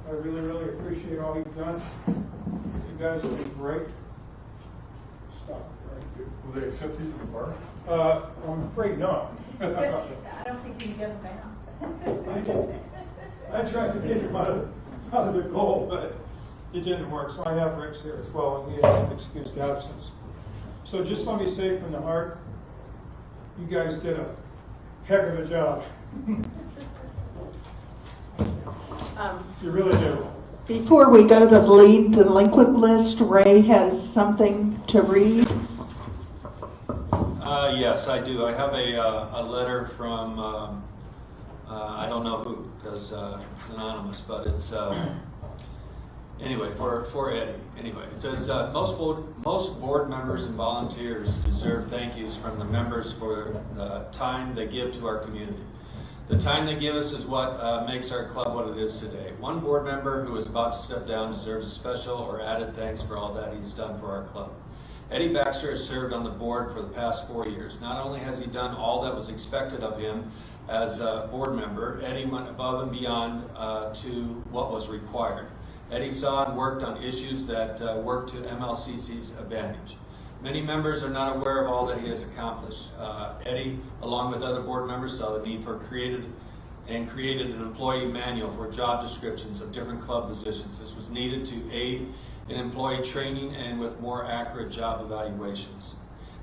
I really, really appreciate all you've done. You guys have been great. Stop. Will they accept these in the bar? I'm afraid not. I don't think you can get them out. I tried to get him out of the goal, but it didn't work. So I have Rick's here as well, and he has an excused absence. So just let me say from the heart, you guys did a heck of a job. You really did. Before we go to the lead delinquent list, Ray has something to read. Yes, I do. I have a letter from, I don't know who, because it's anonymous, but it's, anyway, for Eddie. Anyway, it says, most board members and volunteers deserve thank yous from the members for the time they give to our community. The time they give us is what makes our club what it is today. One board member who is about to step down deserves a special or added thanks for all that he's done for our club. Eddie Baxter has served on the board for the past 4 years. Not only has he done all that was expected of him as a board member, Eddie went above and beyond to what was required. Eddie saw and worked on issues that worked to MLCC's advantage. Many members are not aware of all that he has accomplished. Eddie, along with other board members, saw the need for created an employee manual for job descriptions of different club positions. This was needed to aid in employee training and with more accurate job evaluations.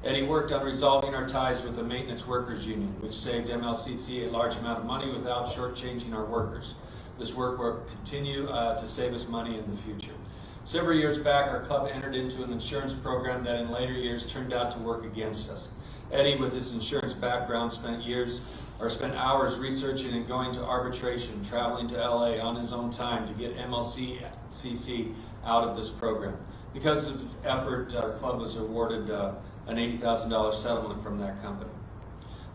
Eddie worked on resolving our ties with the Maintenance Workers Union, which saved MLCC a large amount of money without shortchanging our workers. This work will continue to save us money in the future. Several years back, our club entered into an insurance program that in later years turned out to work against us. Eddie, with his insurance background, spent hours researching and going to arbitration, traveling to LA on his own time to get MLCC out of this program. Because of his effort, our club was awarded an $80,000 settlement from that company.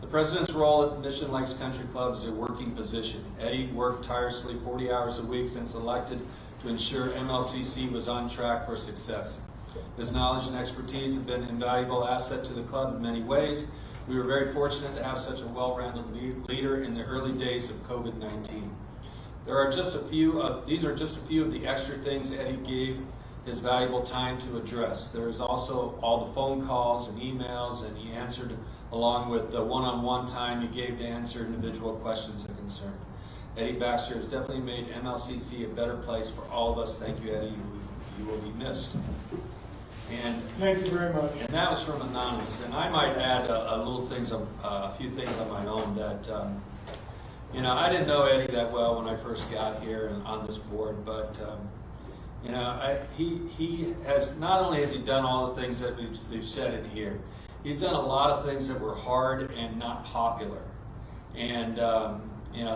The president's role at Mission Lakes Country Club is a working position. Eddie worked tirelessly 40 hours a week since elected to ensure MLCC was on track for success. His knowledge and expertise have been an invaluable asset to the club in many ways. We were very fortunate to have such a well-rounded leader in the early days of COVID-19. These are just a few of the extra things Eddie gave his valuable time to address. There's also all the phone calls and emails, and he answered along with the one-on-one time he gave to answer individual questions and concerns. Eddie Baxter has definitely made MLCC a better place for all of us. Thank you, Eddie. You will be missed. And thank you very much. And that was from Anonymous. And I might add a few things on my own that, I didn't know Eddie that well when I first got here and on this board, but he has, not only has he done all the things that we've said in here, he's done a lot of things that were hard and not popular. And,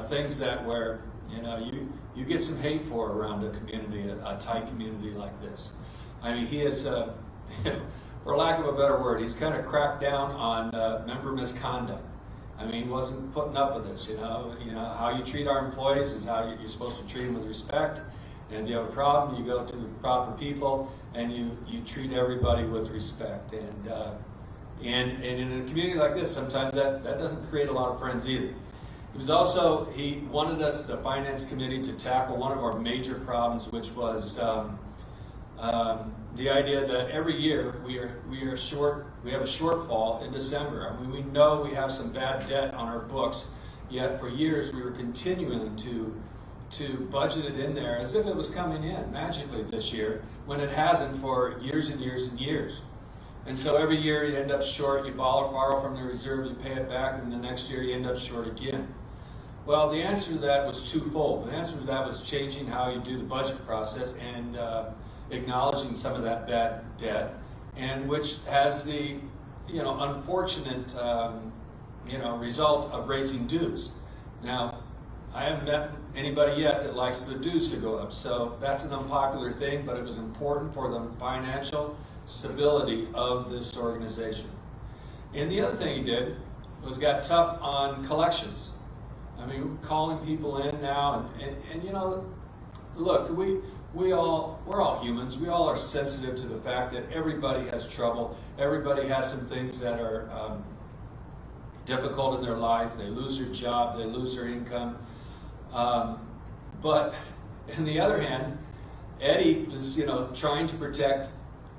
things that where, you get some hate for around a community, a tight community like this. I mean, he has, for lack of a better word, he's kind of cracked down on member misconduct. I mean, he wasn't putting up with this, how you treat our employees is how you're supposed to treat them with respect. And if you have a problem, you go to the proper people and you treat everybody with respect. And in a community like this, sometimes that doesn't create a lot of friends either. He wanted us, the finance committee, to tackle one of our major problems, which was the idea that every year we have a shortfall in December. I mean, we know we have some bad debt on our books, yet for years we were continuing to budget it in there as if it was coming in magically this year, when it hasn't for years and years and years. And so every year you end up short, you borrow from the reserve, you pay it back, and the next year you end up short again. Well, the answer to that was twofold. The answer to that was changing how you do the budget process and acknowledging some of that bad debt, and which has the unfortunate result of raising dues. Now, I haven't met anybody yet that likes the dues to go up, so that's an unpopular thing, but it was important for the financial stability of this organization. And the other thing he did was got tough on collections. I mean, calling people in now, and look, we're all humans. We all are sensitive to the fact that everybody has trouble. Everybody has some things that are difficult in their life. They lose their job. They lose their income. But on the other hand, Eddie was, trying to protect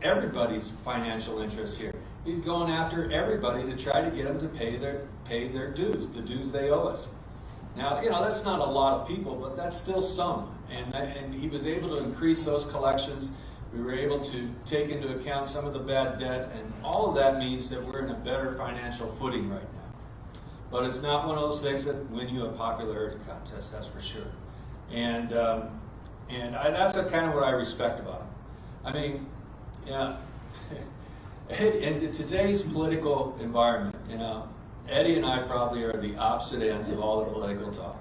everybody's financial interests here. He's going after everybody to try to get them to pay their dues, the dues they owe us. Now, that's not a lot of people, but that's still some. And he was able to increase those collections. We were able to take into account some of the bad debt, and all of that means that we're in a better financial footing right now. But it's not one of those things that win you a popularity contest, that's for sure. And that's kind of what I respect about him. I mean, in today's political environment, Eddie and I probably are the opposite ends of all the political talk.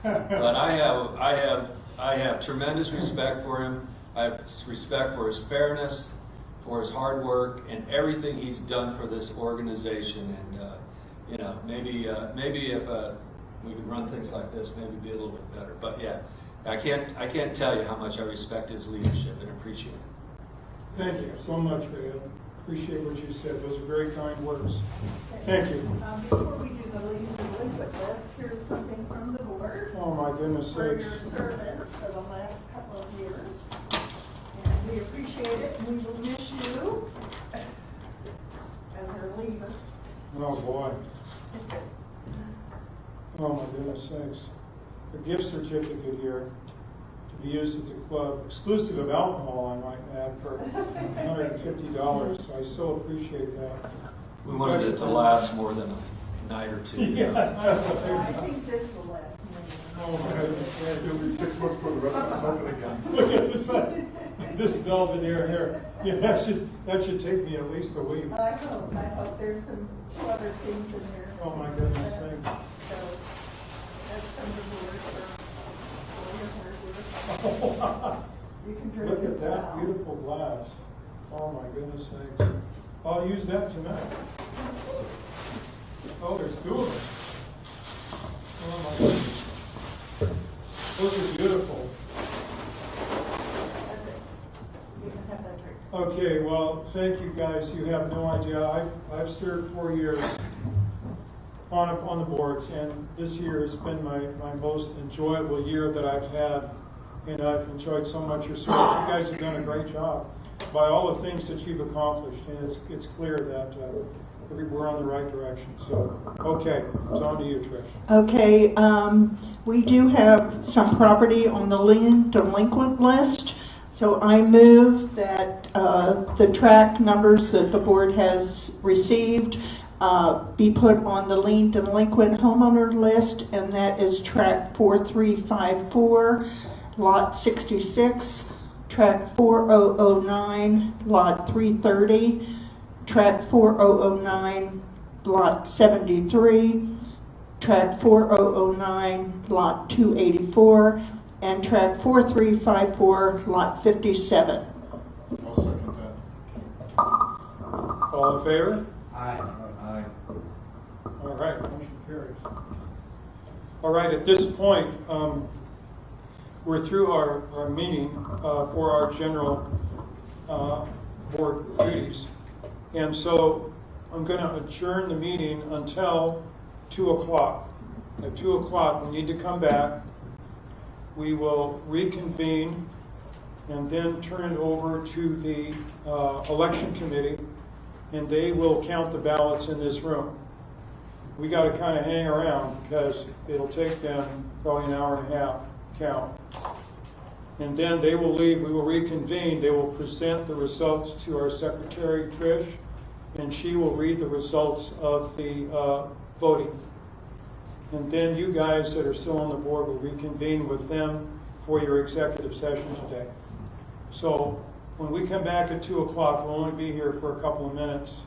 But I have tremendous respect for him. I have respect for his fairness, for his hard work, and everything he's done for this organization. And maybe if we could run things like this, maybe be a little bit better. But yeah, I can't tell you how much I respect his leadership and appreciate it. Thank you so much, Ed. Appreciate what you said. Those are very kind words. Thank you. Before we do the leave the liquid list, here's something from the board Oh my goodness for sakes. your service for the last couple of years. And we appreciate it, and we will miss you as our leader. Oh boy. Oh my goodness sakes. A gift certificate here to be used at the club, exclusive of alcohol, I might add, for $150. I so appreciate that. We wanted it to last more than a night or two. Yeah. I think this will last more. Oh my goodness. It'll be 6 months before the restaurant's open again. Look at this Belvedere here. Yeah, that should take me at least a week. I hope there's some other things in there. Oh my goodness sakes. So, that's from the board for your hard work. You can drink Look this at that now. beautiful glass. Oh my goodness sakes. I'll use that tonight. Oh, there's two of them. Oh my goodness. Those are beautiful. That's it. You can have that drink. Okay, well, thank you guys. You have no idea. I've served 4 years on the boards, and this year has been my most enjoyable year that I've had, and I've enjoyed so much your service. You guys have done a great job by all the things that you've accomplished, and it's clear that we're on the right direction. So, okay, it's on to you, Trish. Okay, we do have some property on the lien delinquent list. So I move that the track numbers that the board has received be put on the lien delinquent homeowner list, and that is track 4354, lot 66, track 4009, lot 330, track 4009, lot 73, track 4009, lot 284, and track 4354, lot 57. I'll second that. All in favor? Aye. All right, motion carries. All right, at this point, we're through our meeting for our general board duties. And so I'm going to adjourn the meeting until 2 o'clock. At 2 o'clock, we need to come back. We will reconvene and then turn it over to the election committee, and they will count the ballots in this room. We got to kind of hang around because it'll take them probably an hour and a half count. And then they will leave. We will reconvene. They will present the results to our secretary, Trish, and she will read the results of the voting. And then you guys that are still on the board will reconvene with them for your executive session today. So when we come back at 2 o'clock, we'll only be here for a couple of minutes,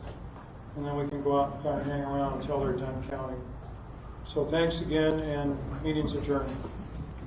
and then we can go out and kind of hang around until they're done counting. So thanks again, and meeting's adjourned.